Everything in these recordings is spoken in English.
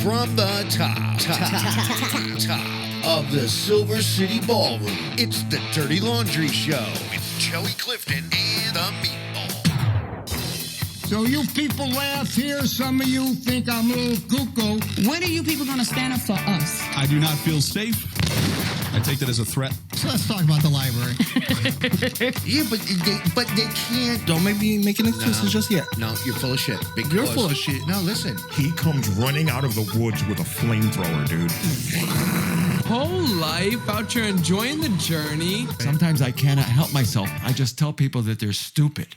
From the top of the Silver City Ballroom, it's the Dirty Laundry Show with Joey Clifton and the Meatball. So you people laugh here. Some of you think I'm a little cuckoo. When are you people going to stand up for us? I do not feel safe. I take that as a threat. So let's talk about the library. Yeah, but they can't. Don't make me making excuses just yet. No, you're full of shit. You're full of shit. No, listen. He comes running out of the woods with a flamethrower, dude. Whole life out here enjoying the journey. Sometimes I cannot help myself. I just tell people that they're stupid.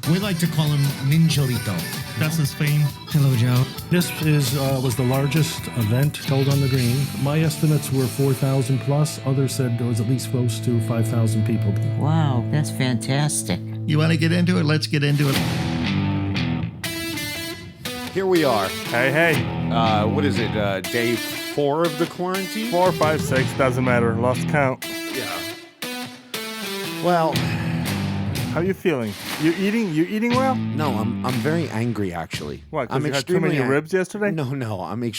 We like to call him Ninjalito. That's his fame. Hello, Joe. This was the largest event held on the green. My estimates were 4,000 plus. Others said there was at least close to 5,000 people. Wow, that's fantastic. You want to get into it? Let's get into it. Here we are. Hey. What is it? Day 4 of the quarantine? 4, 5, 6, doesn't matter. Lost count. Yeah. Well, how you feeling? You eating well? No, I'm very angry actually. What? Because you had too many ribs yesterday? No.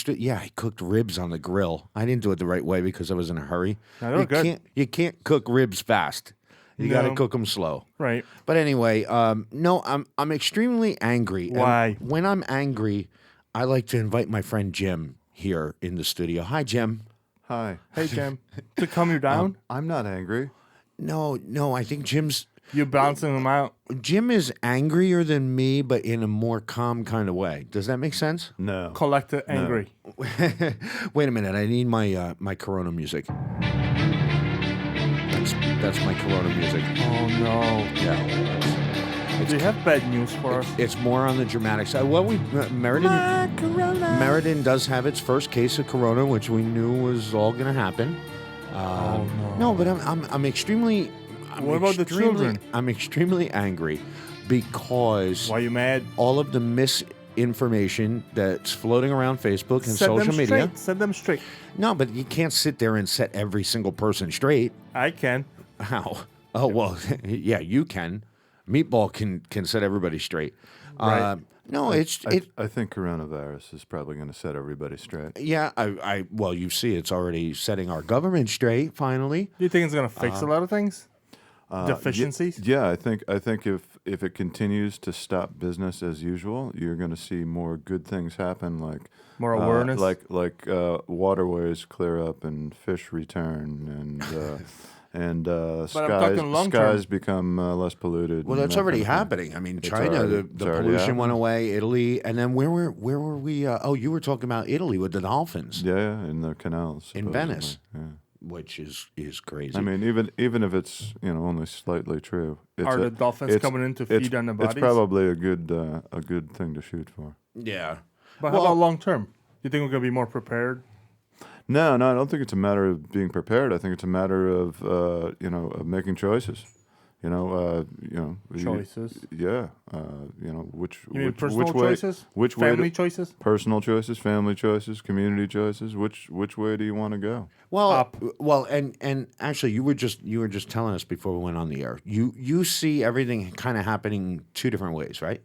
Yeah, I cooked ribs on the grill. I didn't do it the right way because I was in a hurry. No, they're good. You can't cook ribs fast. You got to cook them slow. Right. But anyway, no, I'm extremely angry. Why? And when I'm angry, I like to invite my friend Jim here in the studio. Hi, Jim. Hi. Hey, Jim. To calm you down? I'm not angry. No, I think Jim's... You bouncing him out? Jim is angrier than me, but in a more calm kind of way. Does that make sense? No. Collective angry. Wait a minute. I need my my Corona music. That's my Corona music. Oh, no. Yeah. Do you have bad news for us? It's more on the dramatic side. Well, Meriden does have its first case of Corona, which we knew was all going to happen. No. No, but I'm extremely... What about the children? I'm extremely angry because... Why are you mad? All of the misinformation that's floating around Facebook and social media... Set them straight. No, but you can't sit there and set every single person straight. I can. How? Oh, well, yeah, you can. Meatball can set everybody straight. Right. No, I think coronavirus is probably going to set everybody straight. Yeah, well, you see, it's already setting our government straight. Finally. Do you think it's going to fix a lot of things? Deficiencies? Yeah, I think if it continues to stop business as usual, you're going to see more good things happen, like more awareness, like waterways clear up and fish return and skies become less polluted. Well, that's already happening. I mean, China, the pollution went away. Italy, and then where were we? You were talking about Italy with the dolphins. Yeah, in the canals in Venice. Yeah. Which is crazy. I mean, even if it's only slightly true, are the dolphins coming in to feed on the bodies? It's probably a good thing to shoot for. Yeah, but how about long term? You think we're going to be more prepared? No, I don't think it's a matter of being prepared. I think it's a matter of of making choices. Choices. Which personal way, choices, family choices, personal choices, family choices, community choices. Which way do you want to go? Well, and actually, you were just telling us before we went on the air. You see everything kind of happening two different ways, right?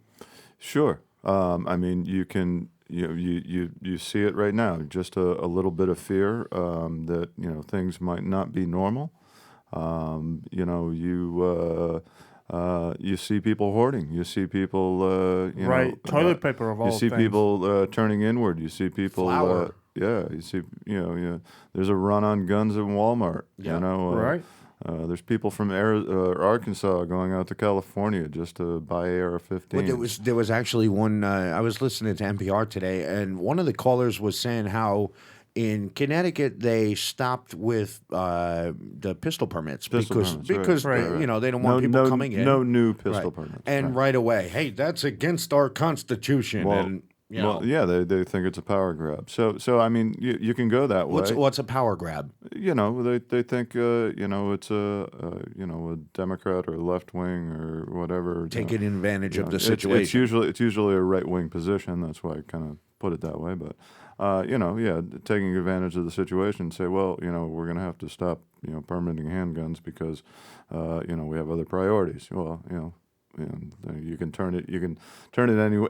Sure. I mean, you can. You see it right now. Just a little bit of fear that things might not be normal. You see people hoarding. You see people, toilet paper of all things. You see people turning inward. You see people. Flour. You see. There's a run on guns at Walmart. Yeah. Right. There's people from Arkansas going out to California just to buy AR-15. Well, there was actually one. I was listening to NPR today, and one of the callers was saying how in Connecticut they stopped with the pistol permits because they don't want people coming in. No new pistol permits. And right away, hey, that's against our Constitution. They think it's a power grab. So I mean, you can go that way. What's a power grab? They think it's a Democrat or left wing or whatever taking advantage of the situation. It's usually a right wing position. That's why I kind of put it that way. But taking advantage of the situation. Say, well, we're going to have to stop permitting handguns because we have other priorities. Well, you can turn it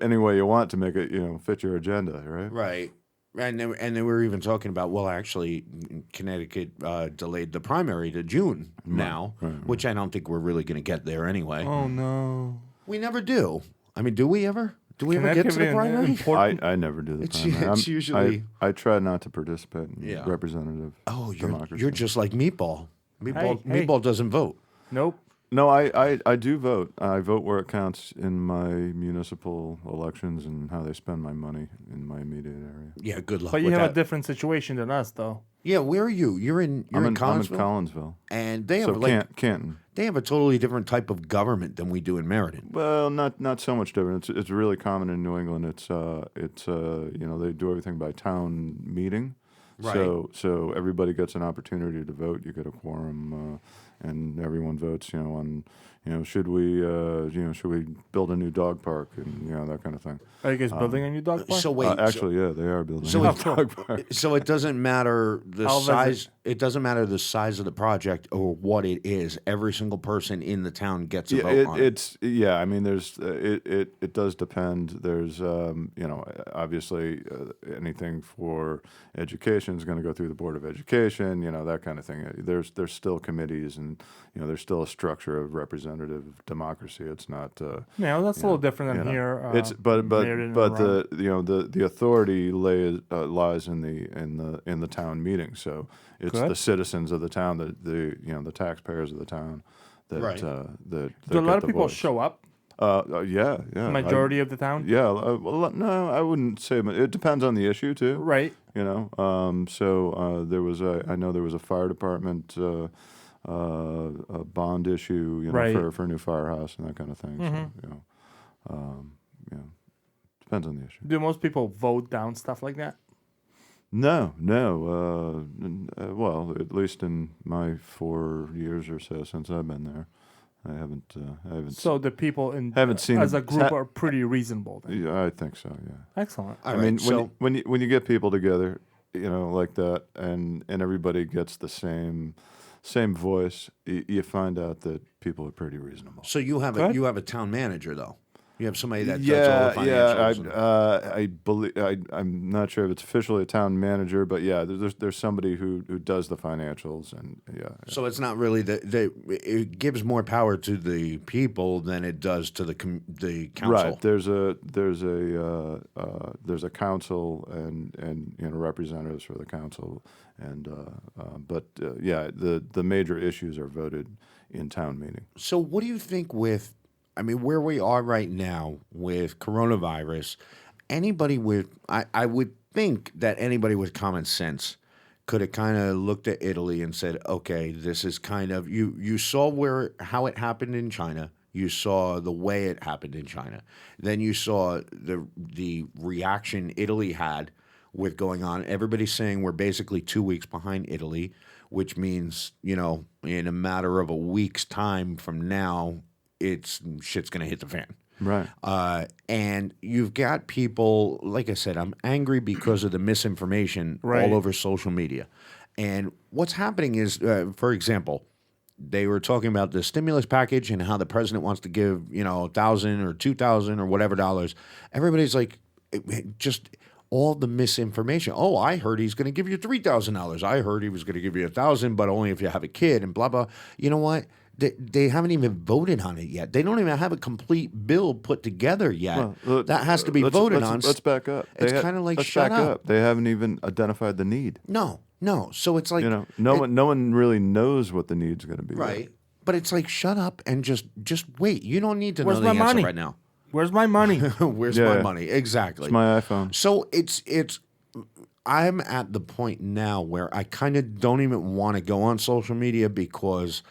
any way you want to make it fit your agenda, right? Right. And they were even talking about, well, actually, Connecticut delayed the primary to June now, which I don't think we're really going to get there anyway. Oh, no. We never do. I mean, do we ever? Do we ever get to the primary? I never do the primary. It's usually... I try not to participate in representative democracy. You're just like Meatball. Meatball doesn't vote. Nope. No, I do vote. I vote where it counts in my municipal elections and how they spend my money in my immediate area. Yeah, good luck But you with have that. a different situation than us, though. Yeah, where are you? I'm in Collinsville. I'm in Collinsville. And they have Canton. They have a totally different type of government than we do in Meriden. Well, not so much different. It's really common in New England. It's they do everything by town meeting. Right. So everybody gets an opportunity to vote. You get a quorum, and everyone votes. Should we build a new dog park and that kind of thing. Are you guys building a new dog park? So wait, actually, yeah, they are building so a it- new dog park. So it doesn't matter the How does size. It doesn't matter the size of the project or what it is. Every single person in the town gets a vote on it. I mean, there's it does depend. There's obviously anything for education is going to go through the Board of Education. That kind of thing. There's still committees and there's still a structure of representative democracy. It's not. That's a little different than here. It's but Meriden the the authority lies in the town meeting. So it's Good. the citizens of the town, the taxpayers of the town that Right. that Do a lot get of the people voice. show up? Yeah. Majority of the town? Yeah. Well, no, I wouldn't say. It depends on the issue too. Right. So there was I know there was a fire department a bond issue, Right. for a new firehouse and that kind of thing. So, depends on the issue. Do most people vote down stuff like that? No. Well, at least in my 4 years or so since I've been there, I haven't. So the people haven't seen as it. a group are pretty reasonable. Then. Yeah, I think so. Yeah. Excellent. All I right, mean, so when you get people together, like that, and everybody gets the same voice, you find out that people are pretty reasonable. so you have Good. you have a town manager though. You have somebody that does all the financials. I believe I'm not sure if it's officially a town manager, but yeah, there's somebody who does the financials, and So it's not really it gives more power to the people than it does to the council. right. There's a council and representatives for the council, and the major issues are voted in town meeting. So what do you think where we are right now with coronavirus, I would think that anybody with common sense could have kind of looked at Italy and said, okay, this is kind of, you saw how it happened in China. You saw the way it happened in China. Then you saw the reaction Italy had with going on. Everybody's saying we're basically 2 weeks behind Italy, which means, in a matter of a week's time from now, shit's gonna hit the fan. Right. And you've got people, like I said, I'm angry because of the misinformation Right. all over social media. And what's happening is, for example, they were talking about the stimulus package and how the president wants to give, $1,000 or $2,000 or whatever dollars. Everybody's like, just all the misinformation. Oh, I heard he's going to give you $3,000. I heard he was going to give you $1,000, but only if you have a kid and blah, blah. You know what? They haven't even voted on it yet. They don't even have a complete bill put together yet. Well, that has to be voted on. Let's back up. It's kind of like, let's shut back up. They haven't even identified the need. No. So it's like, No one really knows what the need's going to be. right. But it's like, shut up and just wait. You don't need to Where's know the my answer money? right now. Where's my money? Where's Yeah. my money? Exactly. It's my iPhone. So I'm at the point now where I kind of don't even want to go on social media because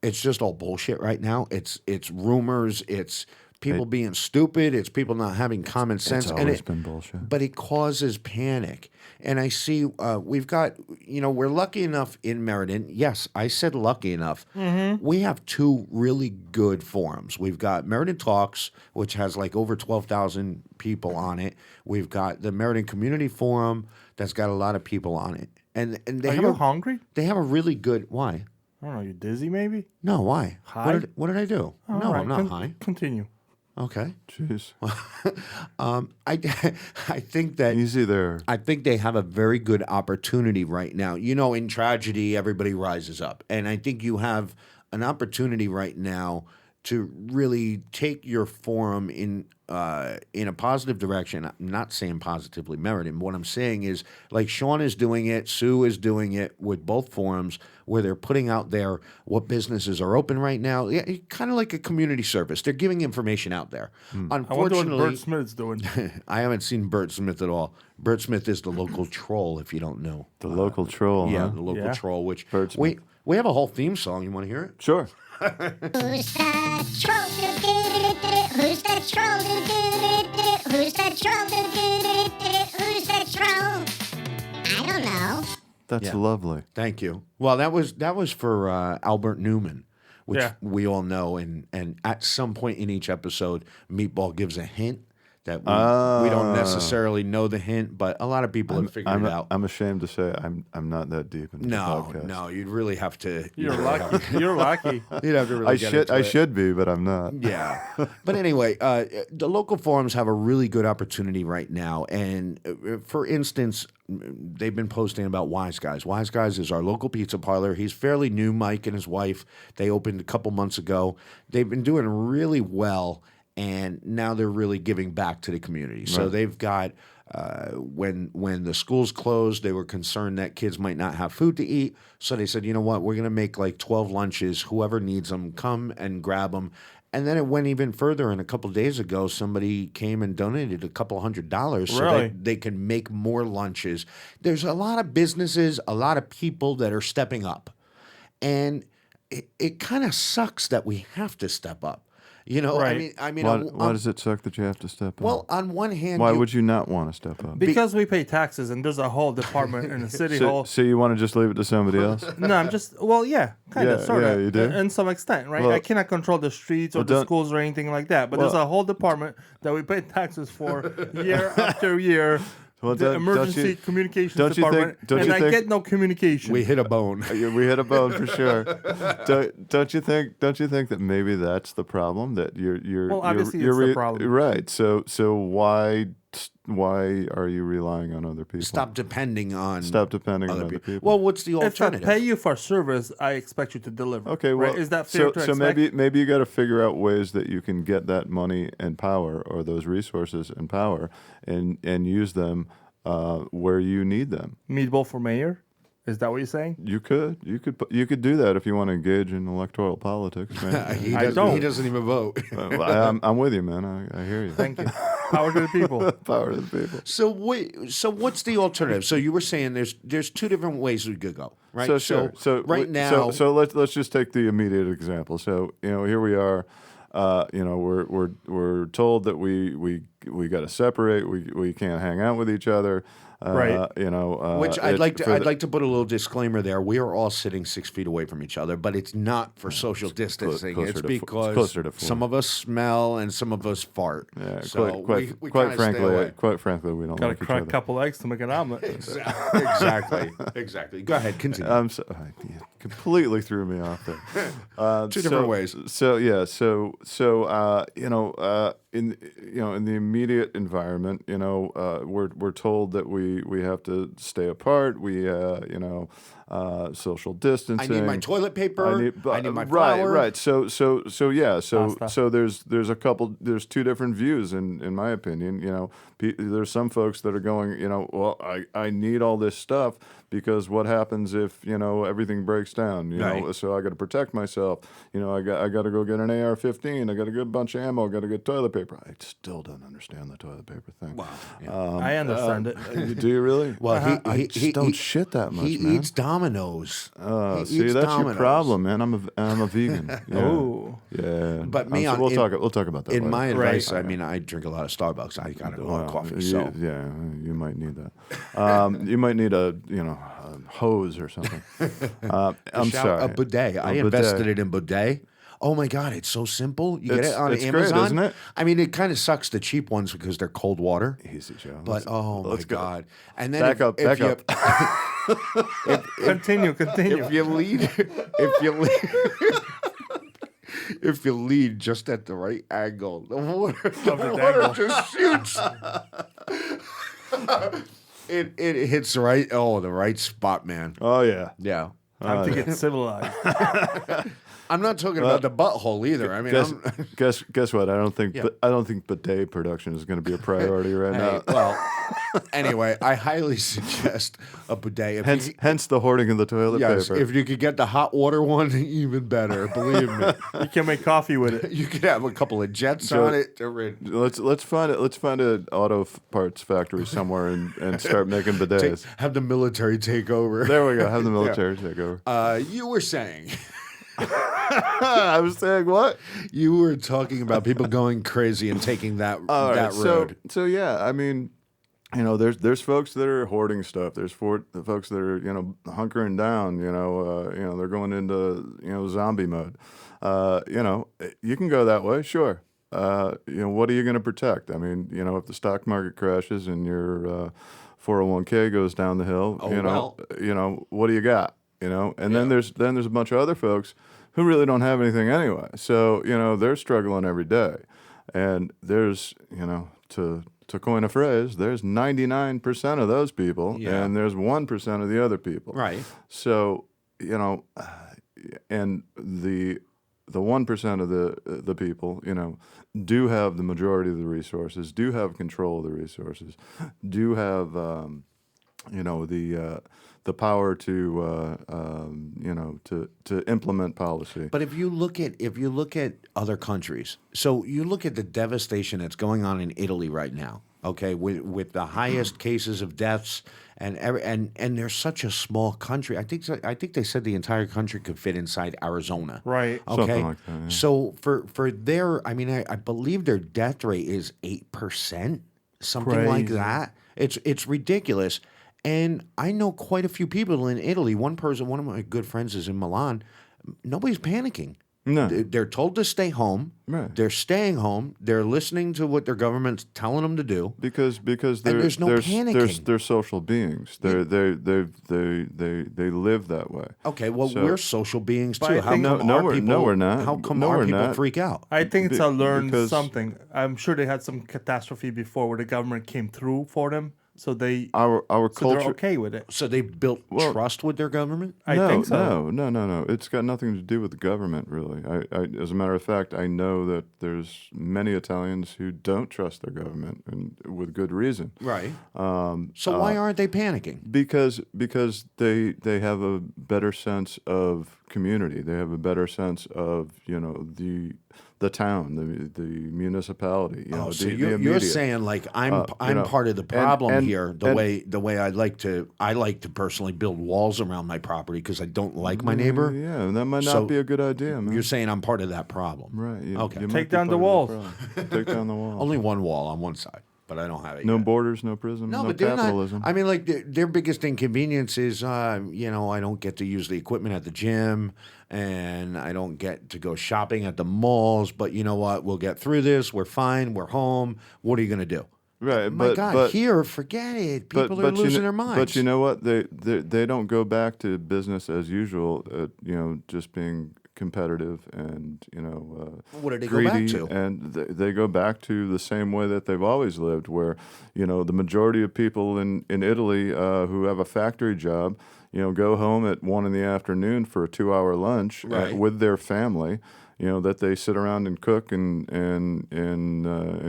it's just all bullshit right now. It's rumors. It's people being stupid. It's people not having common sense. It's always been bullshit. But it causes panic. And I see we've got, we're lucky enough in Meriden. Yes, I said lucky enough. Mm-hmm. We have two really good forums. We've got Meriden Talks, which has like over 12,000 people on it. We've got the Meriden Community Forum that's got a lot of people on it. And they Are have you hungry? They have a really good, why? I don't know. You dizzy maybe? No, why? High? What did I do? All No, right, I'm not high. Continue. Okay. Jeez. I think that Easy there. I think they have a very good opportunity right now. You know, in tragedy, everybody rises up, and I think you have an opportunity right now to really take your forum in a positive direction. I'm not saying positively merited. What I'm saying is, like Sean is doing it, Sue is doing it with both forums, where they're putting out there what businesses are open right now. Yeah, kind of like a community service. They're giving information out there. I wonder Unfortunately, what Bert Smith's doing. I haven't seen Bert Smith at all. Bert Smith is the local troll, if you don't know. The local troll, Yeah, huh? the local troll, which Bert Smith. we have a whole theme song. You want to hear it? Sure. Who's that troll? Who's that troll? Who's that troll? Who's that troll? I don't know. That's Yeah. lovely. Thank you. Well, that was for Albert Newman, which we all know, and at some point in each episode, Meatball gives a hint that we don't necessarily know the hint, but a lot of people have figured it out. I'm ashamed to say I'm not that deep into the podcast. No, you'd really have to. You're lucky. You're lucky. You'd have to really. I should be, but I'm not. Yeah. But anyway, the local forums have a really good opportunity right now. And for instance, they've been posting about Wise Guys. Wise Guys is our local pizza parlor. He's fairly new, Mike and his wife. They opened a couple months ago. They've been doing really well. And now they're really giving back to the community. So they've got, when the schools closed, they were concerned that kids might not have food to eat. So they said, you know what, we're going to make like 12 lunches. Whoever needs them, come and grab them. And then it went even further. And a couple of days ago, somebody came and donated a couple $100 so that they can make more lunches. There's a lot of businesses, a lot of people that are stepping up. And it kind of sucks that we have to step up. You know, I mean, why does it suck that you have to step up? Well, on one hand, why would you not want to step up? Because we pay taxes, and there's a whole department in the city hall. So you want to just leave it to somebody else? No, I'm just kind of, sort of, you do? in some extent, right? Well, I cannot control the streets or the schools or anything like that, but there's a whole department that we pay taxes for year after year. Well, the emergency communications department, and I get no communication. We hit a bone. We hit a bone for sure. Don't you think that maybe that's the problem? That you're well, obviously it's the problem, right? So why are you relying on other people? Stop depending on other people. Well, what's the alternative? If I pay you for service, I expect you to deliver. Okay, well, right? Is that fair to expect? So maybe you got to figure out ways that you can get that money and power, or those resources and power, and use them where you need them. Meatball for mayor? Is that what you're saying? You could do that if you want to engage in electoral politics, man. He doesn't even vote. I'm with you, man. I hear you. Thank you. Power to the people. Power to the people. So what's the alternative? So you were saying there's two different ways we could go, right? So now, let's just take the immediate example. So here we are. We're told that we got to separate. We can't hang out with each other. Right. Which I'd like to put a little disclaimer there. We are all sitting 6 feet away from each other, but it's not for social distancing. It's because some of us smell and some of us fart. Yeah, so quite frankly, we don't Got like to each crack other. a couple eggs to make an omelet. Exactly. Go ahead, continue. I'm completely threw me off there. Two different ways. In the immediate environment, we're told that we have to stay apart. We social distancing. I need my toilet paper. I need my flour. Right. So there's two different views in my opinion. There's some folks that are going, well, I need all this stuff because what happens if everything breaks down? Right. So I got to protect myself. I got to go get an AR-15. I got to get a bunch of ammo. I got to get toilet paper. I still don't understand the toilet paper thing. Wow. Yeah. I understand it. Do you really? Well, I just don't shit that much, he man. eats Domino's. See, that's Domino's. your problem, man. I'm a vegan. Yeah. Oh. Yeah. But me, we'll talk about that. In later. my advice, I mean, I drink a lot of Starbucks. I got a lot of coffee. So yeah, you might need that. You might need a hose or something. I'm sorry. A bidet. I invested it in bidet. Oh my God, it's so simple. You get it on Amazon. Great, isn't it? I mean, it kind of sucks the cheap ones because they're cold water. Easy, Joe. But my God. And then back up. Continue. If you lean if you lean just at the right angle, the water just shoots. It hits the right spot, man. Oh yeah, yeah. Time to get civilized. I'm not talking about the butthole either. I mean, guess what? I don't think Yeah. I don't think bidet production is going to be a priority right now. Well, anyway, I highly suggest a bidet. Hence the hoarding of the toilet paper. If you could get the hot water one, even better. Believe me, you can make coffee with it. You could have a couple of jets So, on it. Let's find an auto parts factory somewhere and start making bidets. Have the military take over. There we go. Have the military take over. You were saying. I was saying what? You were talking about people going crazy and taking that road. So yeah, I mean, there's folks that are hoarding stuff. There's the folks that are hunkering down. They're going into zombie mode. You can go that way, sure. What are you going to protect? I mean, if the stock market crashes and your 401k goes down the hill, what do you got? And then there's a bunch of other folks who really don't have anything anyway. So, they're struggling every day. And there's, to coin a phrase, there's 99% of those people and there's 1% of the other people. Right. So, and the 1% of the people, do have the majority of the resources, do have control of the resources, do have, the power to implement policy. But if you look at other countries, so you look at the devastation that's going on in Italy right now, okay, with the highest cases of deaths, and they're such a small country. I think they said the entire country could fit inside Arizona. Right. Okay. Something like that, yeah. So for their, I mean, I believe their death rate is 8%, something like Crazy. that. It's ridiculous. And I know quite a few people in Italy. One of my good friends is in Milan. Nobody's panicking. No. They're told to stay home. Right. They're staying home. They're listening to what their government's telling them to do. Because there's no panicking. They're social beings. They live that way. Okay, well, So- we're social beings But too. I How think- come No, our we're- people? no, we're not. How come No, our we're people not. freak out? I think it's a learned because- something. I'm sure they had some catastrophe before where the government came through for them, so Our so culture. they're okay with it. So they built trust with their government. I think so. No. It's got nothing to do with the government, really. As a matter of fact, I know that there's many Italians who don't trust their government, and with good reason. Right. So why aren't they panicking? Because they have a better sense of community. They have a better sense of the town, the municipality. So the you're immediate. saying like I'm know, part of the problem and- here. The way I like to personally build walls around my property because I don't like my neighbor. Yeah, and that might not So be a good idea, man. You're saying I'm part of that problem, right. Okay. you might Take be down the part walls. of problem. Take down the walls. Only one wall on one side, but I don't have it. No yet. borders, no prison, no but they're capitalism. not. I mean, like their biggest inconvenience is, I don't get to use the equipment at the gym, and I don't get to go shopping at the malls. But you know what? We'll get through this. We're fine. We're home. What are you going to do? Right, My God, here, forget it. People are losing their minds. But you know what? They don't go back to business as usual. Just being competitive and What do they go back greedy, to? and they go back to the same way that they've always lived, where the majority of people in Italy who have a factory job, go home at 1 p.m. for a 2-hour lunch Right. with their family. That they sit around and cook and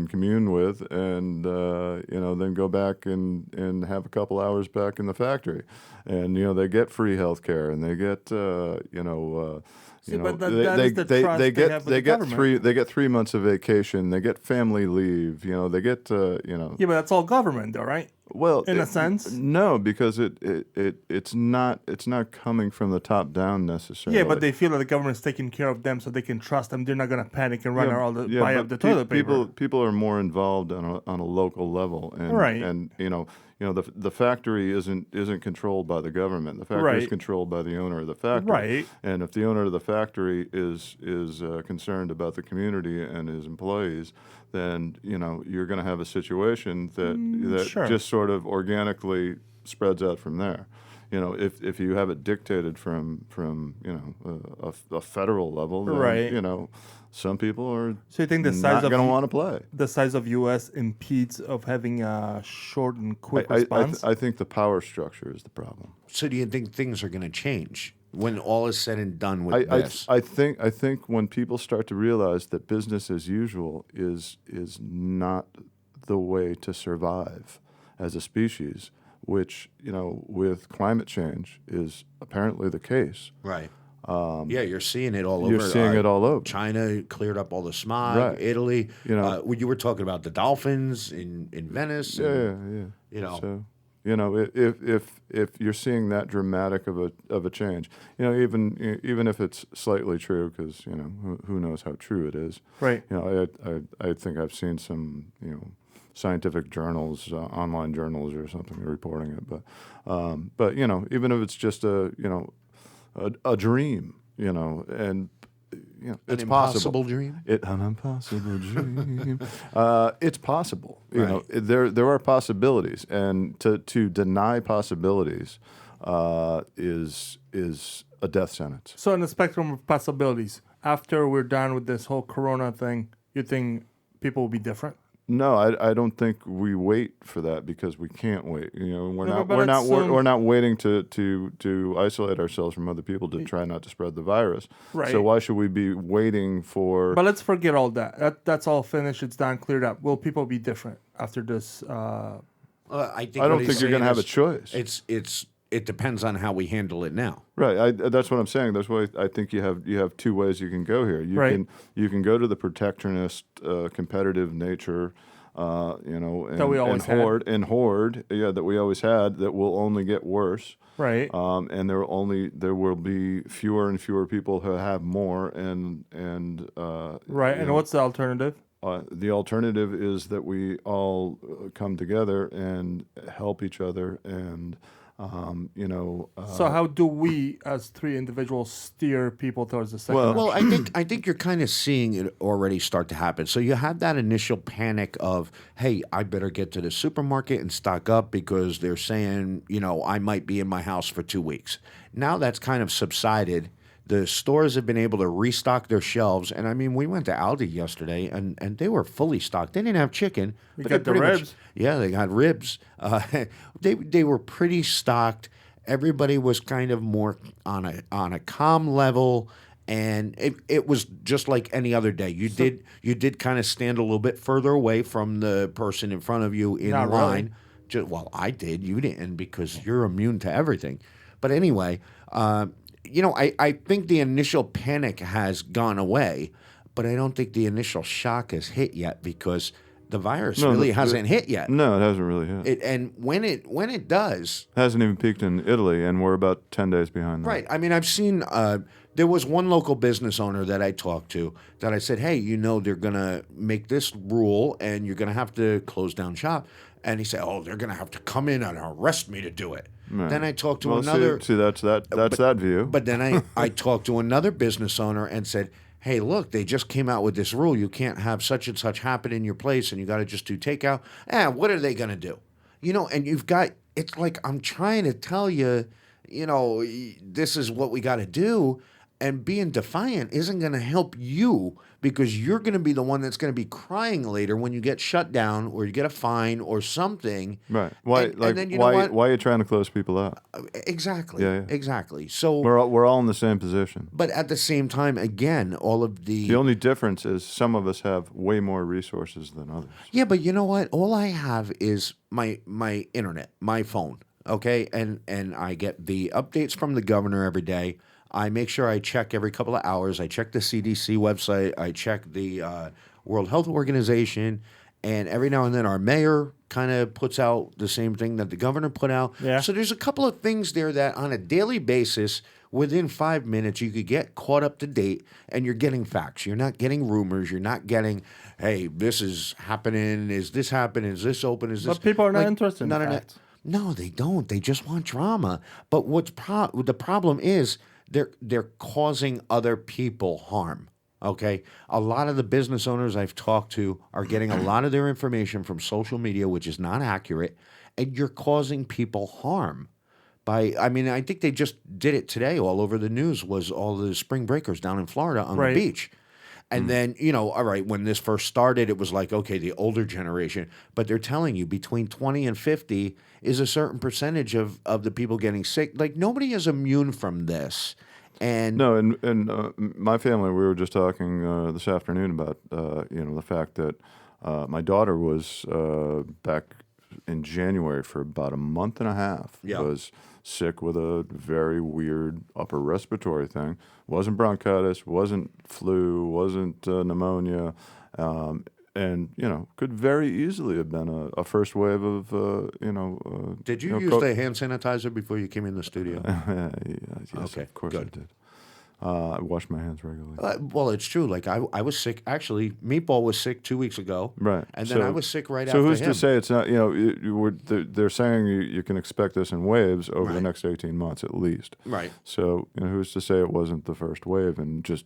commune with, and then go back and have a couple hours back in the factory, and they get free health care, and they get but that is the trust they have with the government. they get 3 months of vacation, they get family leave, they get Yeah, but that's all government, though, right? Well, in a sense, no, because it's not coming from the top down necessarily. Yeah, but they feel that the government's taking care of them, so they can trust them. They're not going to panic and run out all the buy but up the toilet paper. People are more involved on a local level, and Right. and the factory isn't controlled by the government. The factory is Right. controlled by the owner of the factory. Right. And if the owner of the factory is concerned about the community and his employees, then you're going to have a situation that Sure. just sort of organically spreads out from there. if you have it dictated from a federal level, then, Right. some people are So you think the not size of going to want to play. the size of U.S. impedes of having a short and quick I response? think the power structure is the problem. So do you think things are going to change when all is said and done with this? I think when people start to realize that business as usual is not the way to survive as a species, which with climate change is apparently the case. Right. Yeah, you're seeing it all over. You're seeing it all over. China cleared up all the smog. Right. Italy. You were talking about the dolphins in Venice. Yeah. So, if you're seeing that dramatic of a change, even if it's slightly true, because who knows how true it is. Right. I think I've seen some scientific journals, online journals or something reporting it, but even if it's just a dream, and it's An possible. impossible dream? An impossible dream. It's possible. Right. There are possibilities, and to deny possibilities is a death sentence. So in the spectrum of possibilities, after we're done with this whole Corona thing, you think people will be different? No, I don't think we wait for that because we can't wait. We're but not waiting to isolate ourselves from other people to try not to spread the virus. Right. So why should we be waiting for? But let's forget all that. That's all finished. It's done, cleared up. Will people be different after this? I I don't think you're going to have a choice. It depends on how we handle it now. Right. That's what I'm saying. That's why I think you have two ways you can go here. You can go to the protectionist, competitive nature, and, that we always hoard, that we always had, that will only get worse. Right. And there will be fewer and fewer people who have more, and right. And what's the alternative? The alternative is that we all come together and help each other and. So how do we, as three individuals, steer people towards the second? Well, I think you're kind of seeing it already start to happen. So you have that initial panic of, hey, I better get to the supermarket and stock up because they're saying, I might be in my house for 2 weeks. Now that's kind of subsided. The stores have been able to restock their shelves. And I mean, we went to Aldi yesterday and they were fully stocked. They didn't have chicken. But they got the pretty much- ribs. yeah, they got ribs. They were pretty stocked. Everybody was kind of more on a calm level. And it was just like any other day. You did kind of stand a little bit further away from the person in front of you in Not line. really. Well, I did. You didn't because you're immune to everything. But anyway, I think the initial panic has gone away, but I don't think the initial shock has hit yet because the virus hasn't hit yet. No, it hasn't really hit. And when it does, it hasn't even peaked in Italy, and we're about 10 days behind that. Right. I mean, I've seen. There was one local business owner that I talked to that I said, "Hey, they're gonna make this rule, and you're gonna have to close down shop." And he said, "Oh, they're gonna have to come in and arrest me to do it." Right. Then I talked to Well, another. See, that's that view. But then I talked to another business owner and said, hey, look, they just came out with this rule. You can't have such and such happen in your place, and you got to just do takeout. What are they going to do? And you've got, it's like I'm trying to tell you, this is what we got to do. And being defiant isn't going to help you because you're going to be the one that's going to be crying later when you get shut down or you get a fine or something. Right. Why? And then, why are you trying to close people out? Exactly. Yeah. Exactly. So we're all in the same position. But at the same time, again, all of the only difference is some of us have way more resources than others. Yeah, but you know what? All I have is my internet, my phone. Okay, and I get the updates from the governor every day. I make sure I check every couple of hours. I check the CDC website. I check the World Health Organization. And every now and then our mayor kind of puts out the same thing that the governor put out. Yeah. So there's a couple of things there that on a daily basis, within 5 minutes, you could get caught up to date and you're getting facts. You're not getting rumors. You're not getting, hey, this is happening. Is this happening? Is this open? Is this... But people are not interested in facts. No, they don't. They just want drama. But the problem is... They're causing other people harm, okay? A lot of the business owners I've talked to are getting a lot of their information from social media, which is not accurate, and you're causing people harm I mean, I think they just did it today all over the news, was all the spring breakers down in Florida on the beach. And then, all right, when this first started, it was like, okay, the older generation. But they're telling you between 20 and 50 is a certain percentage of the people getting sick. Like, nobody is immune from this. And no, and my family, we were just talking this afternoon about, the fact that my daughter was back in January for about a month and a half. Was sick with a very weird upper respiratory thing. Wasn't bronchitis, wasn't flu, wasn't pneumonia, and could very easily have been a first wave of did you use the hand sanitizer before you came in the studio? Yes, okay, of course good. I did. I wash my hands regularly. Well, it's true. Like I was sick. Actually, Meatball was sick 2 weeks ago. Right. And then I was sick right after him. him. So who's to say it's not, they're saying you can expect this in waves over the next 18 months at least. Right. So who's to say it wasn't the first wave and just,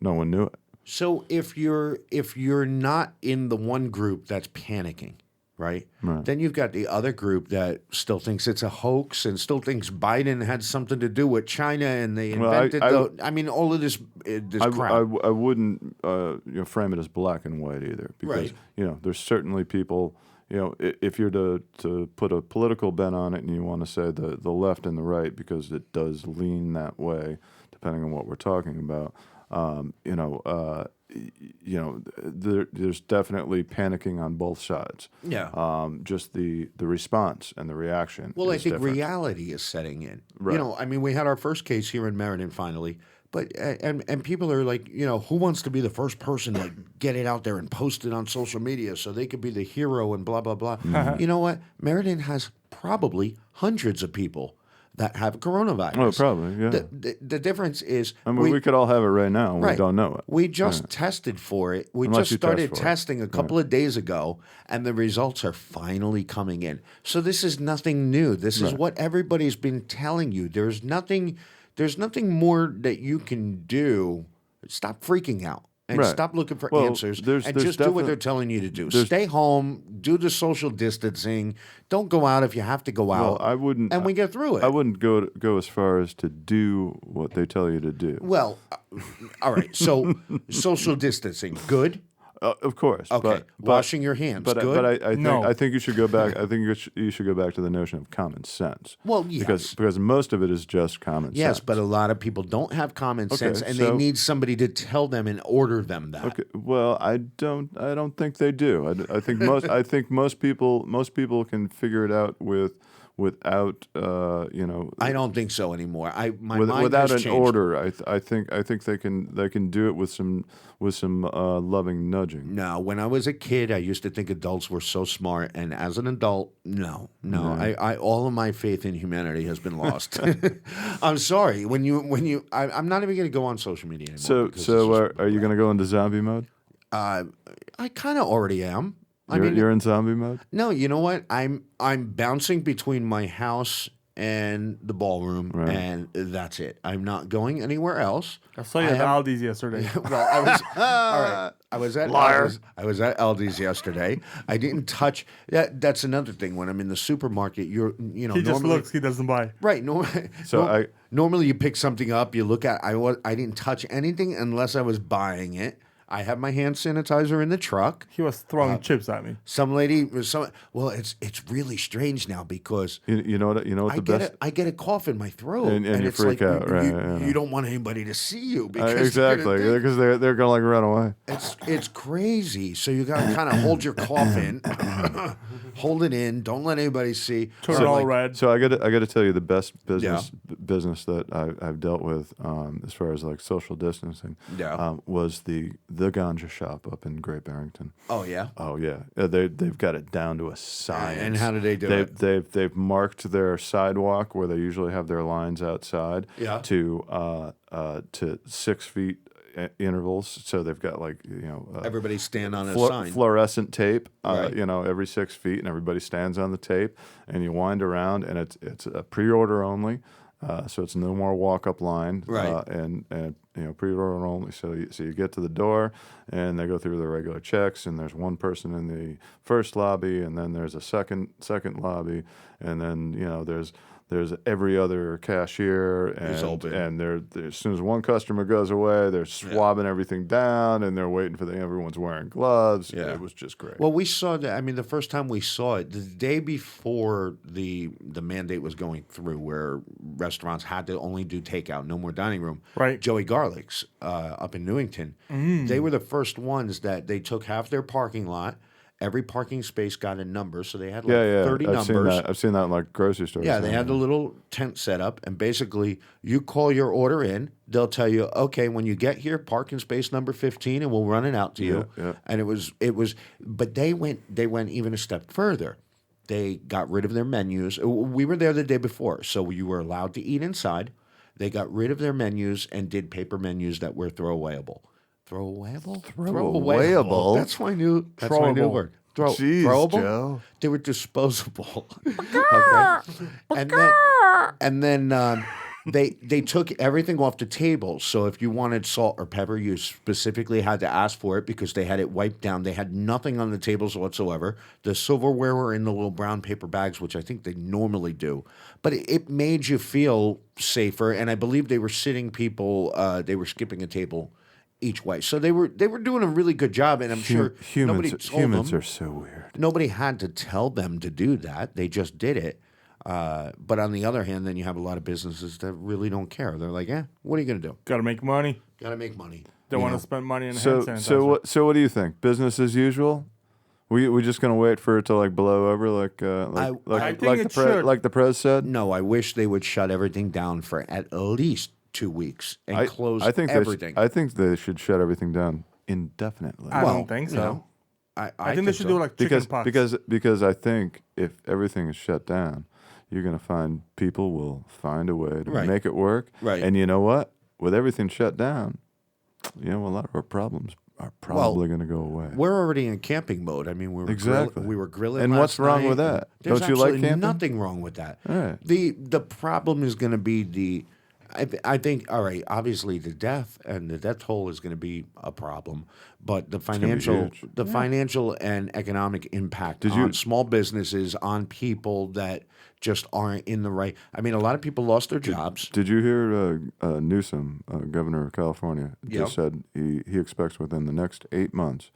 no one knew it. So if you're not in the one group that's panicking, right? Then you've got the other group that still thinks it's a hoax and still thinks Biden had something to do with China and they invented all of this crap. I wouldn't frame it as black and white either because there's certainly people. If you're to put a political bent on it and you want to say the left and the right because it does lean that way, depending on what we're talking about. There's definitely panicking on both sides. Yeah. Just the response and the reaction. Well, I is think different. reality is setting in. Right. I mean, we had our first case here in Meriden finally, but and people are like, who wants to be the first person to get it out there and post it on social media so they could be the hero and blah blah blah. You know what? Meriden has probably hundreds of people that have coronavirus. Oh, probably, yeah. The difference is... I mean, we could all have it right now, and we don't know it. We just tested for it. We Unless just started testing a couple of days ago, and the results are finally coming in. So this is nothing new. This is what everybody's been telling you. There's nothing more that you can do. Stop freaking out. And stop looking for answers and just do what they're telling you to do. Stay home, do the social distancing. Don't go out if you have to go out. Well, I wouldn't. And we get through it. I wouldn't go as far as to do what they tell you to do. Well, all right. So social distancing, good. Of course. Okay. Washing your hands, good. But I think you should go back. I think you should go back to the notion of common sense. Well, yes. Because most of it is just common sense. Yes, but a lot of people don't have common sense, and they need somebody to tell them and order them that. Okay. Well, I don't think they do. I think most people can figure it out without I don't think so anymore. My mind without has an changed. order. I think they can do it with some loving nudging. No, when I was a kid, I used to think adults were so smart, and as an adult, no. I all of my faith in humanity has been lost. I'm sorry. I'm not even going to go on social media anymore. So are you going to go into zombie mode? I kind of already am. You're in zombie mode? No, you know what? I'm bouncing between my house and the ballroom, and that's it. I'm not going anywhere else. I saw you at Aldi's yesterday. Well, I was all right. I was at Aldi's yesterday. I didn't touch. That's another thing. When I'm in the supermarket, He normally, just looks. He doesn't buy. Right. Normally you pick something up, you look at. I didn't touch anything unless I was buying it. I have my hand sanitizer in the truck. He was throwing chips at me. Well, it's really strange now because you know what the best. I get a cough in my throat, and you it's freak like out. You don't want anybody to see you because exactly because they're gonna like run away. It's crazy. So you gotta kind of hold your cough in, hold it in. Don't let anybody see. Turn it all red. So I got to tell you the best business that I've dealt with as far as like social distancing. Was the ganja shop up in Great Barrington. Oh yeah. Oh yeah. They've got it down to a science. And how do they do it? They've marked their sidewalk where they usually have their lines outside. To 6 feet intervals. So they've got everybody stand on a sign. Fluorescent tape. Every 6 feet, and everybody stands on the tape, and you wind around, and it's a pre-order only. So it's no more walk-up line, and pre-order only. So you get to the door, and they go through the regular checks, and there's one person in the first lobby, and then there's a second lobby, and then there's there's every other cashier, and they're as soon as one customer goes away, they're swabbing everything down, and they're waiting for everyone's wearing gloves. Yeah. It was just great. Well, we saw that. I mean, the first time we saw it, the day before the mandate was going through, where restaurants had to only do takeout, no more dining room. Right. Joey Garlic's up in Newington, they were the first ones that they took half their parking lot. Every parking space got a number, so they had like 30 numbers. I've seen that in like grocery stores. Yeah, they had the little tent set up, and basically you call your order in. They'll tell you, okay, when you get here, parking space number 15, and we'll run it out to you. Yeah. And it was, but they went even a step further. They got rid of their menus. We were there the day before, so you were allowed to eat inside. They got rid of their menus and did paper menus that were throwawayable. Throwawayable? Throwawayable? That's my new word. Jeez, throwable? Joe. They were disposable. Okay. And then they took everything off the table. So if you wanted salt or pepper, you specifically had to ask for it because they had it wiped down. They had nothing on the tables whatsoever. The silverware were in the little brown paper bags, which I think they normally do. But it made you feel safer. And I believe they were sitting people, they were skipping a table each way. So they were doing a really good job, and I'm sure nobody told humans them. are so weird. Nobody had to tell them to do that. They just did it. But on the other hand, then you have a lot of businesses that really don't care. They're like, what are you going to do? Got to make money. Got to make money. Don't want to spend money on hand sanitizer. So what do you think? Business as usual? We just gonna wait for it to like blow over, like the Prez said? No, I wish they would shut everything down for at least 2 weeks and close everything. I think they should shut everything down indefinitely. I don't think so. I think they should do like chicken pox. Because I think if everything is shut down, you're going to find people will find a way to make it work. Right. And you know what? With everything shut down, a lot of our problems are probably going to go away. We're already in camping mode. I mean, we were grilling. And last what's wrong night. with that? There's Don't you like camping? Nothing wrong with that. All right. The problem is going to be I think, all right, obviously the death toll is going to be a problem, but the financial and economic impact on small businesses, on people that just aren't in the right. I mean, a lot of people lost their jobs. Did you hear Newsom, governor of California, just said he expects within the next 8 months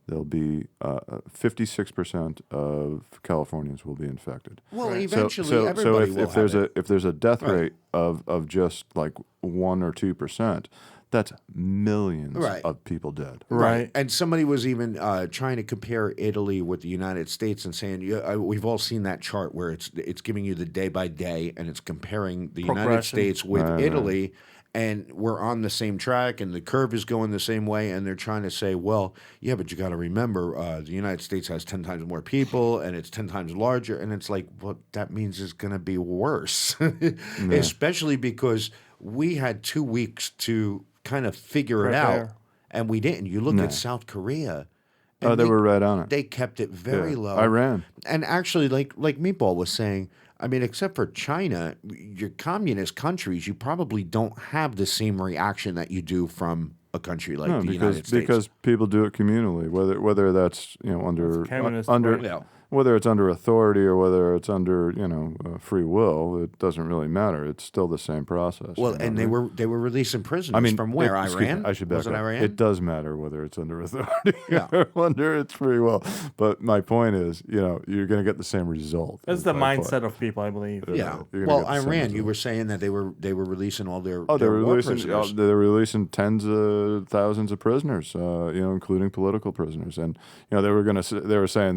there'll be 56% of Californians will be infected. Well, eventually everybody will have it. If there's a death rate of just like 1 or 2%, that's millions of people dead. Right. And somebody was even trying to compare Italy with the United States and saying, we've all seen that chart where it's giving you the day by day and it's comparing the United States with Italy. And we're on the same track, and the curve is going the same way, and they're trying to say, well, yeah, but you got to remember, the United States has 10 times more people, and it's 10 times larger, and it's like, well, that means it's going to be worse, especially because we had 2 weeks to kind of figure it out, and we didn't. You look at South Korea. Oh, they were right on it. They kept it very low. Iran. And actually, like Meatball was saying, I mean, except for China, your communist countries, you probably don't have the same reaction that you do from a country like the United States. Because people do it communally, whether that's whether it's under authority or whether it's under free will, it doesn't really matter. It's still the same process. Well, and they were releasing prisoners from where? Iran? I should back up. Iran? It does matter whether it's under authority or under its free will. But my point is, you're going to get the same result. That's the mindset of people, I believe. Yeah. Well, Iran, you were saying that they were releasing all their they were prisoners. They were releasing tens of thousands of prisoners, including political prisoners, and they were saying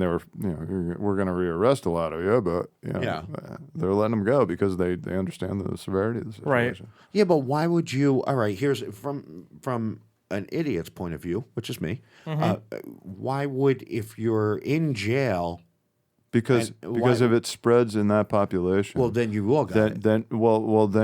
we're going to rearrest a lot of you, but they're letting them go because they understand the severity of the situation. Right. Yeah, but why would you? All right, here's from an idiot's point of view, which is me. Why would, if you're in jail? Because if it spreads in that population, well, then you all got it. Then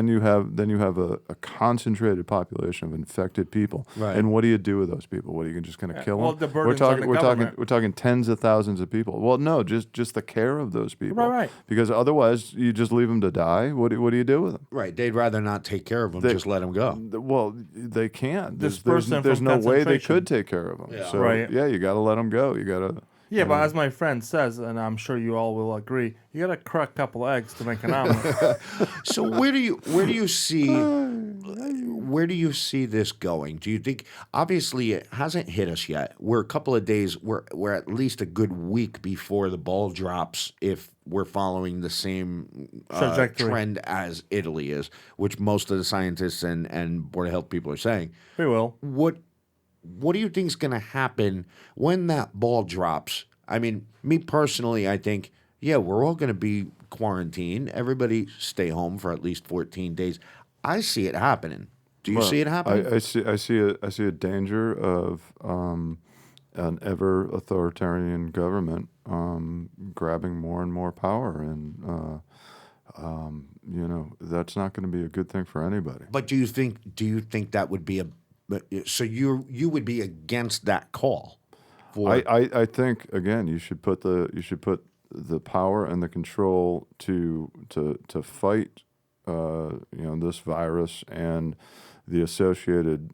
you have a concentrated population of infected people. Right. And what do you do with those people? What are you just going to kill them? Well, the burden's on the government. We're talking tens of thousands of people. Well, no, just the care of those people. Right. Because otherwise, you just leave them to die. What do you do with them? Right. They'd rather not take care of them. Just let them go. Well, they can't. There's no way they could take care of them. Yeah. So you got to let them go. You got to. Yeah, but as my friend says, and I'm sure you all will agree, you gotta crack a couple eggs to make an omelet. So where do you see this going? Do you think, obviously it hasn't hit us yet. We're a couple of days, we're at least a good week before the ball drops if we're following the same trend as Italy is, which most of the scientists and Board of Health people are saying. We will. What do you think is going to happen when that ball drops? I mean, me personally, I think, yeah, we're all going to be quarantined. Everybody stay home for at least 14 days. I see it happening. Do you see it happening? I see a danger of an ever authoritarian government grabbing more and more power, and that's not going to be a good thing for anybody. But do you think that would be so you would be against that call? I think, again, you should put the power and the control to fight this virus and the associated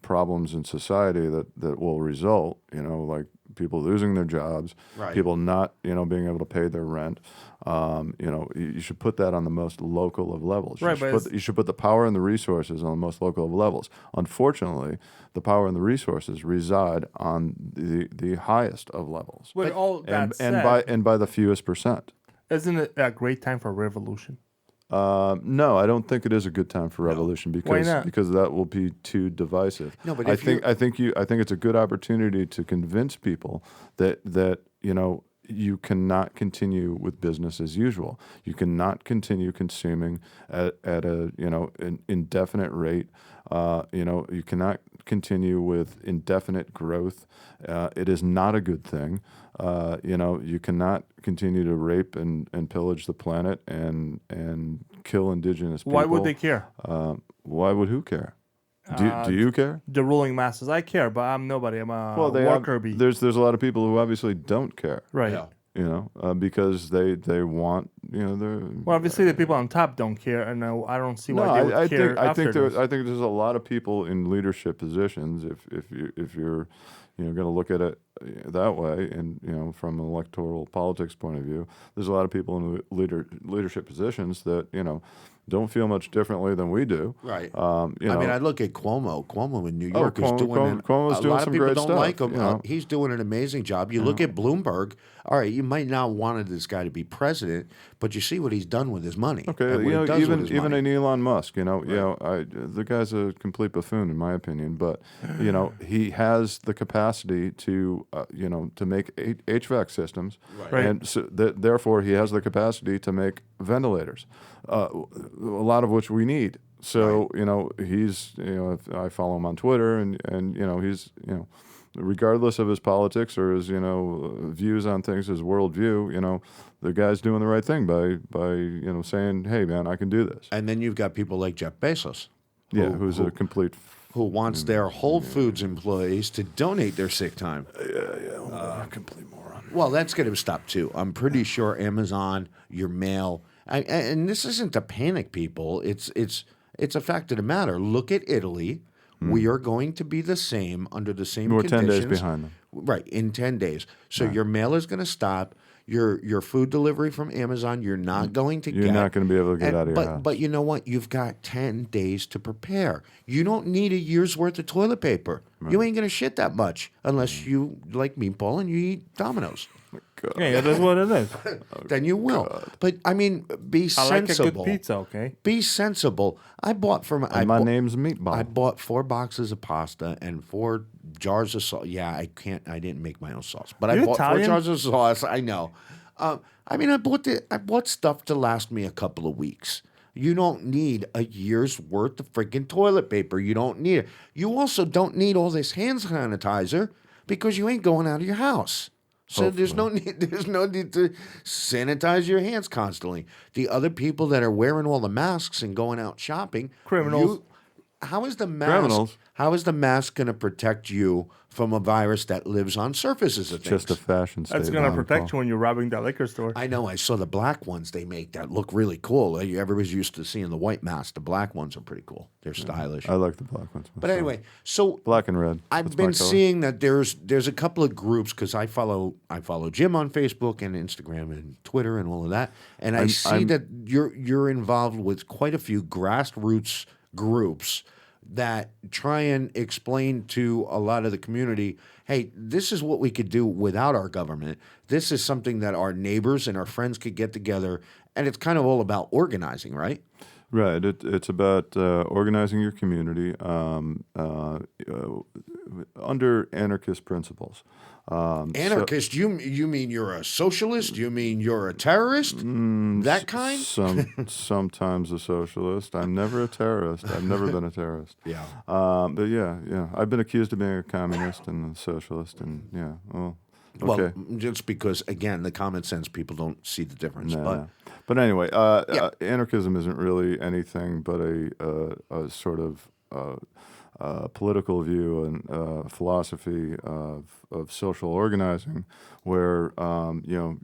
problems in society that will result, like people losing their jobs, people not, being able to pay their rent. You should put that on the most local of levels. You should put the power and the resources on the most local of levels. Unfortunately, the power and the resources reside on the highest of levels. With all that said, and by the fewest percent. Isn't it a great time for revolution? No, I don't think it is a good time for revolution because that will be too divisive. No, but I think it's a good opportunity to convince people that you cannot continue with business as usual. You cannot continue consuming at an indefinite rate. You cannot continue with indefinite growth. It is not a good thing. You cannot continue to rape and pillage the planet and kill indigenous people. Why would they care? Why would who care? Do you care? The ruling masses. I care, but I'm nobody. I'm a worker bee. There's a lot of people who obviously don't care. Right. Yeah. Because they want their. Well, obviously the people on top don't care, and I don't see why they would care. I think there's a lot of people in leadership positions. If you're going to look at it that way, and from an electoral politics point of view, there's a lot of people in leadership positions that don't feel much differently than we do. Right. I mean, I look at Cuomo. Cuomo in New York is doing Cuomo's doing some great stuff. A lot of people don't like him. He's doing an amazing job. You look at Bloomberg. All right, you might not wanted this guy to be president, but you see what he's done with his money. Okay, even an Elon Musk. The guy's a complete buffoon in my opinion, but he has the capacity to make HVAC systems, and so therefore he has the capacity to make ventilators. A lot of which we need. So he's I follow him on Twitter, and he's regardless of his politics or his views on things, his worldview, the guy's doing the right thing by saying, hey man, I can do this. And then you've got people like Jeff Bezos, who's a complete who wants their Whole Foods employees to donate their sick time. A complete moron. Well, that's going to stop too. I'm pretty sure Amazon, your mail. And this isn't to panic people. It's a fact of the matter. Look at Italy. We are going to be the same under the same conditions. We're 10 days behind them. Right, in 10 days. So your mail is going to stop. Your food delivery from Amazon, you're not going to get. You're not going to be able to get out of your house. But you know what? You've got 10 days to prepare. You don't need a year's worth of toilet paper. Right. You ain't going to shit that much unless you like meatball and you eat Domino's. Yeah, that's what it is. Then you will. God. But I mean, be sensible. I like a good pizza, okay? Be sensible. I bought from. My name's Meatball. I bought 4 boxes of pasta and 4 jars of sauce. Yeah, I didn't make my own sauce, but I bought Italian? 4 jars of sauce. I know. I mean, I bought stuff to last me a couple of weeks. You don't need a year's worth of freaking toilet paper. You don't need it. You also don't need all this hand sanitizer because you ain't going out of your house. So there's no need to sanitize your hands constantly. The other people that are wearing all the masks and going out shopping, criminals. how is the mask? Criminals. How is the mask going to protect you from a virus that lives on surfaces of things? Just a fashion That's statement. going to protect you when you're robbing that liquor store. I know. I saw the black ones they make that look really cool. Everybody's used to seeing the white mask. The black ones are pretty cool. They're stylish. I like the black ones. But anyway, so black and red. I've That's my been color. seeing that there's a couple of groups because I follow Jim on Facebook and Instagram and Twitter and all of that, and I see that you're involved with quite a few grassroots groups that try and explain to a lot of the community, hey, this is what we could do without our government. This is something that our neighbors and our friends could get together, and it's kind of all about organizing, right? Right. It's about organizing your community under anarchist principles. Anarchist? You mean you're a socialist? You mean you're a terrorist? That kind? Sometimes a socialist. I'm never a terrorist. I've never been a terrorist. Yeah. But yeah. I've been accused of being a communist and a socialist, and yeah. Well, okay. Well, just because again, the common sense people don't see the difference. No. But anyway, anarchism isn't really anything but a sort of political view and philosophy of social organizing, where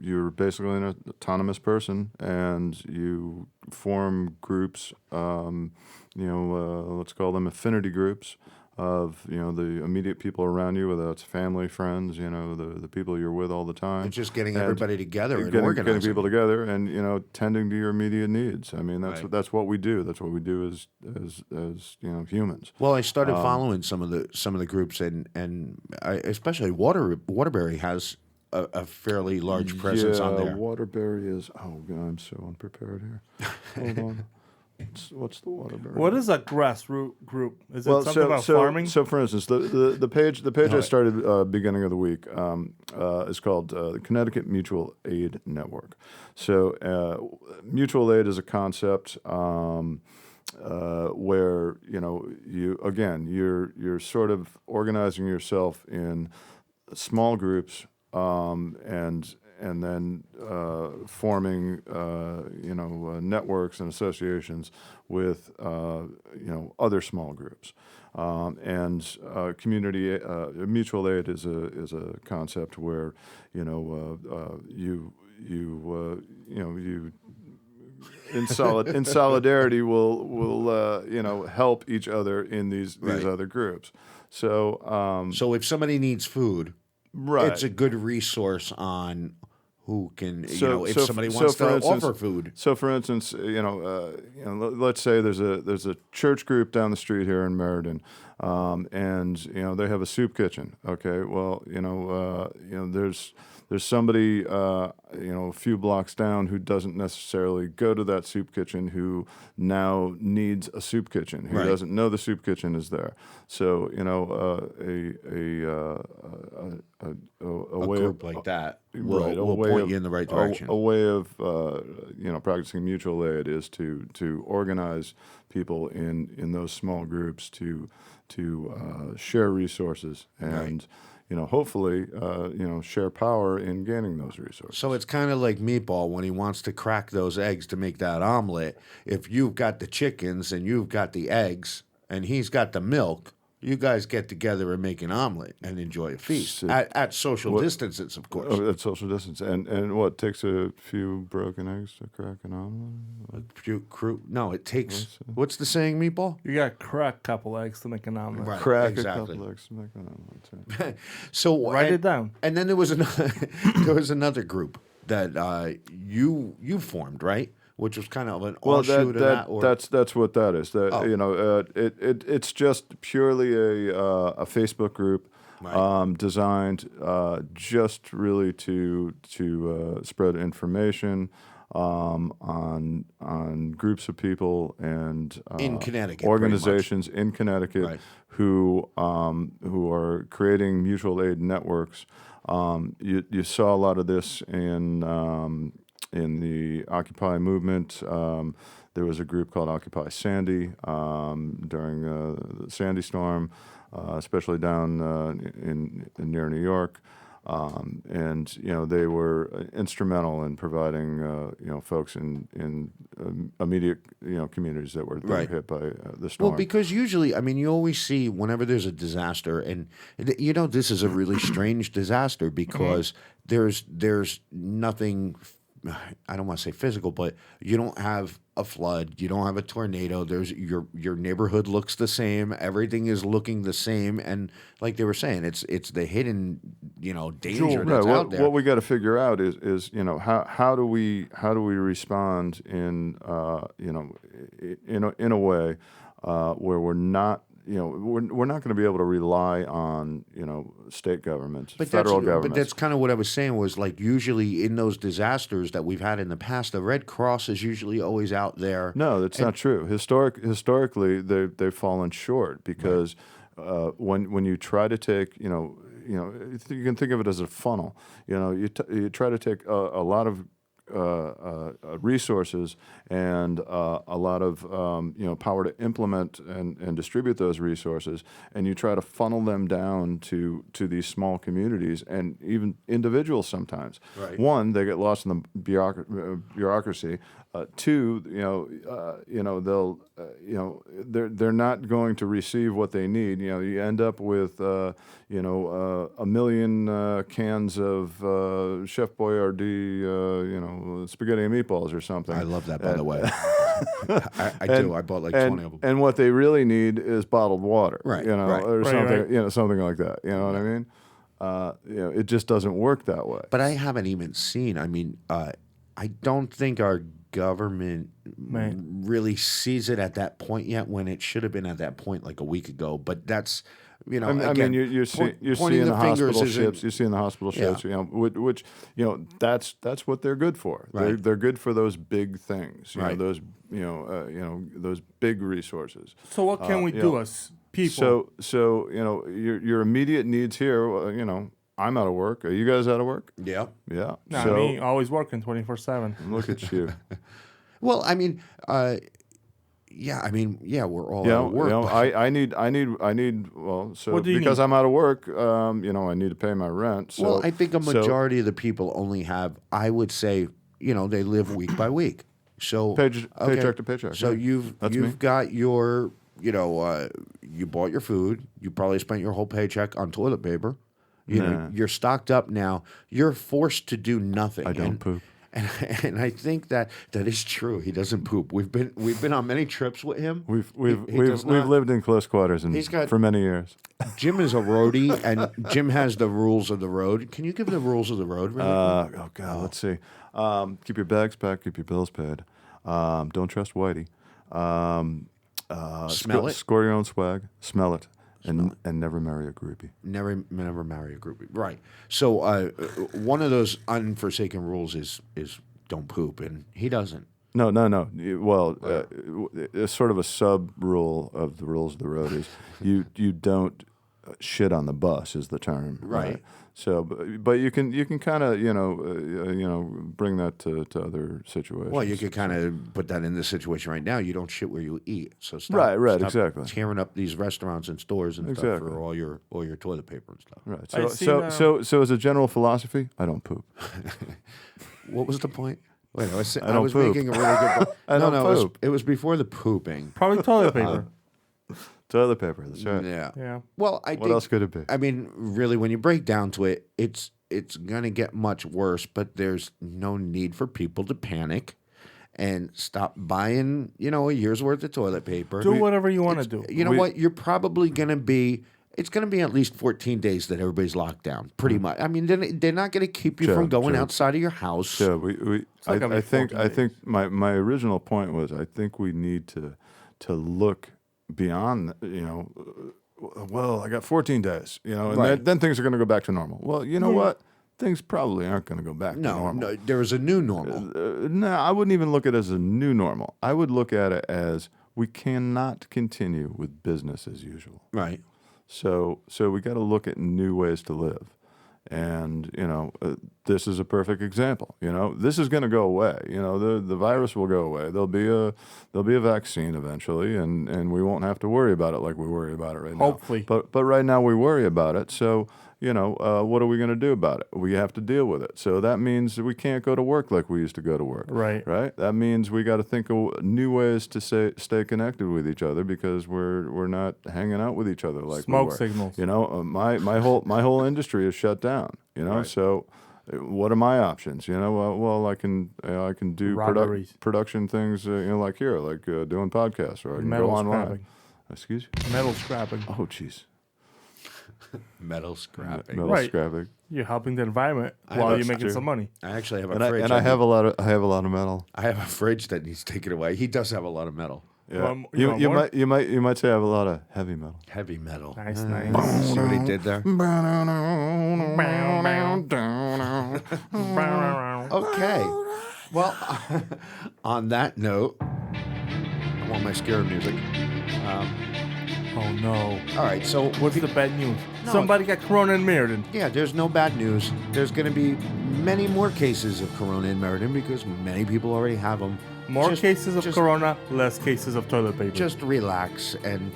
you're basically an autonomous person and you form groups. Let's call them affinity groups of the immediate people around you, whether it's family, friends, the people you're with all the time. It's just getting everybody together and getting organizing. people together and tending to your immediate needs. I mean, that's what we do. That's what we do as humans. Well, I started following some of the groups and especially Waterbury has a fairly large presence on there. Waterbury is. Oh God, I'm so unprepared here. Hold on. What's the Waterbury? What is a grassroots group? Is it something about farming? So, for instance, the page I started beginning of the week is called the Connecticut Mutual Aid Network. So, mutual aid is a concept where you're sort of organizing yourself in small groups and then forming networks and associations with other small groups, and community mutual aid is a concept where you in solidarity will help each other in these other groups. So if somebody needs food, right, it's a good resource on who can, if somebody wants to offer food. So, for instance, let's say there's a church group down the street here in Meriden, and they have a soup kitchen. Okay, well, there's somebody a few blocks down who doesn't necessarily go to that soup kitchen, who now needs a soup kitchen, who doesn't know the soup kitchen is there. So a group like that will point you in the right direction. A way of practicing mutual aid is to organize people in those small groups to share resources and hopefully share power in gaining those resources. So it's kind of like Meatball when he wants to crack those eggs to make that omelet. If you've got the chickens and you've got the eggs and he's got the milk, you guys get together and make an omelet and enjoy a feast at social distances, of course. At social distance, and what takes a few broken eggs to crack an omelet? No, it takes. What's the saying, Meatball? You got to crack a couple eggs to make an omelet. Right, crack a couple eggs to make an omelet. Right. So write it down. And then there was another group that you formed, right? Which was kind of an offshoot of that. Or... That's what that is. It's just purely a Facebook group designed just really to spread information on groups of people and in Connecticut, organizations in Connecticut who are creating mutual aid networks. You saw a lot of this in the Occupy movement. There was a group called Occupy Sandy during the Sandy storm, especially down near New York. And they were instrumental in providing folks in immediate communities that were hit by the storm. Well, because usually, I mean, you always see whenever there's a disaster, and this is a really strange disaster because there's nothing. I don't want to say physical, but you don't have a flood, you don't have a tornado. There's your neighborhood looks the same, everything is looking the same, and like they were saying, it's the hidden danger that's out there. What we got to figure out is how do we respond in in a way where we're not. We're not going to be able to rely on state governments, federal governments. But that's kind of what I was saying was like usually in those disasters that we've had in the past, the Red Cross is usually always out there. No, that's not true. Historically, they've fallen short because when you try to take you can think of it as a funnel. You try to take a lot of resources and a lot of power to implement and distribute those resources, and you try to funnel them down to these small communities and even individuals sometimes. Right. One, they get lost in the bureaucracy. Two, they're not going to receive what they need. You end up with a million cans of Chef Boyardee, spaghetti and meatballs or something. I love that, by the way. I do. I bought like 20 of them. And what they really need is bottled water, right? Or something, something like that. You know what I mean? It just doesn't work that way. But I haven't even seen. I mean, I don't think our government really sees it at that point yet, when it should have been at that point like a week ago. But that's again, you're seeing the hospital ships. You're seeing the hospital ships. Which that's what they're good for. Right. They're good for those big things. Right. Those those big resources. So what can we do as people? So your immediate needs here. I'm out of work. Are you guys out of work? Yeah. Yeah. Nah, me always working 24/7. Look at you. Well, I mean, we're all out of work. I need. Well, so because I'm out of work, I need to pay my rent. So, well, I think a majority of the people only have, I would say, they live week by week. So paycheck to paycheck. So you've got your, you bought your food. You probably spent your whole paycheck on toilet paper. You're stocked up now. You're forced to do nothing. I don't poop. And I think that is true. He doesn't poop. We've been on many trips with him. We've lived in close quarters for many years. Jim is a roadie, and Jim has the rules of the road. Can you give the rules of the road? Really oh God, let's see. Keep your bags packed. Keep your bills paid. Don't trust Whitey. Smell it. Score your own swag. Smell it. And never marry a groupie. Never marry a groupie. Right. So one of those unforsaken rules is don't poop, and he doesn't. No. Well, sort of a sub rule of the rules of the road is you don't shit on the bus is the term. Right. So, but you can kind of bring that to other situations. Well, you could kind of put that in this situation right now. You don't shit where you eat, so stop. Right, stop exactly. Tearing up these restaurants and stores and stuff for all your toilet paper and stuff. Right. So as a general philosophy, I don't poop. What was the point? Wait, I was poop. making a really good point. I don't poop. It was before the pooping. Probably toilet paper. Toilet paper, that's right. Yeah. Well, what else could it be? I mean, really, when you break down to it, it's going to get much worse, but there's no need for people to panic and stop buying, a year's worth of toilet paper. Do whatever you want to do. You know what? You're probably going to be, it's going to be at least 14 days that everybody's locked down, pretty much. I mean, they're not going to keep you from going outside of your house. Yeah, I think my original point was I think we need to look beyond, well, I got 14 days, and then things are going to go back to normal. Well, you know what? Things probably aren't going to go back to normal. No, there is a new normal. No, I wouldn't even look at it as a new normal. I would look at it as we cannot continue with business as usual. Right. So we got to look at new ways to live. And, this is a perfect example. This is going to go away. The virus will go away. There'll be a vaccine eventually, and we won't have to worry about it like we worry about it right now. Hopefully. But right now we worry about it. So, what are we going to do about it? We have to deal with it. So that means we can't go to work like we used to go to work. Right. Right. That means we got to think of new ways to stay connected with each other because we're not hanging out with each other like Smoke we were. signals. My whole industry is shut down. Right. So. What are my options? Well, I can do production things. Like here, like doing podcasts, or I can Metal go online. scrapping. Excuse you? Metal scrapping. Oh, jeez. Metal scrapping. Metal scrapping. You're helping the environment while you're making some money. I actually have a And fridge. I have a lot of metal. I have a fridge that needs taken away. He does have a lot of metal. Yeah. You might say I have a lot of heavy metal. Heavy metal. Nice. See what he did there? Okay. Well, on that note, I want my scare music. Oh no! All right. So what's the bad news? No. Somebody got corona in Meriden. Yeah, there's no bad news. There's going to be many more cases of corona in Meriden because many people already have them. More cases of corona, less cases of toilet paper. Just relax and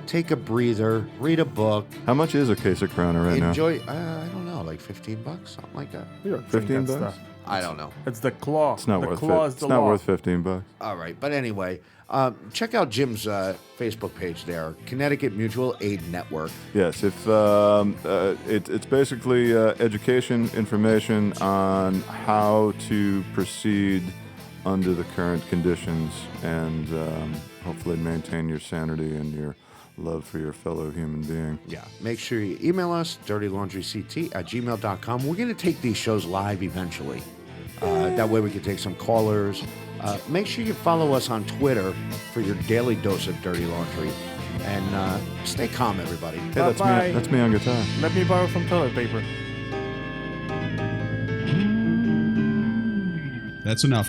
take a breather. Read a book. How much is a case of Corona right now? Enjoy. I don't know, like $15, something like that. $15? I don't know. It's the claw. It's not the worth claw it. is It's the not law. worth $15. All right, but anyway, check out Jim's Facebook page there, Connecticut Mutual Aid Network. Yes, if it's basically education, information on how to proceed under the current conditions and hopefully maintain your sanity and your love for your fellow human being. Yeah, make sure you email us, dirtylaundryct@gmail.com. We're going to take these shows live eventually. That way we can take some callers. Make sure you follow us on Twitter for your daily dose of dirty laundry. And stay calm, everybody. Hey, that's me on guitar. Let me borrow some toilet paper. That's enough.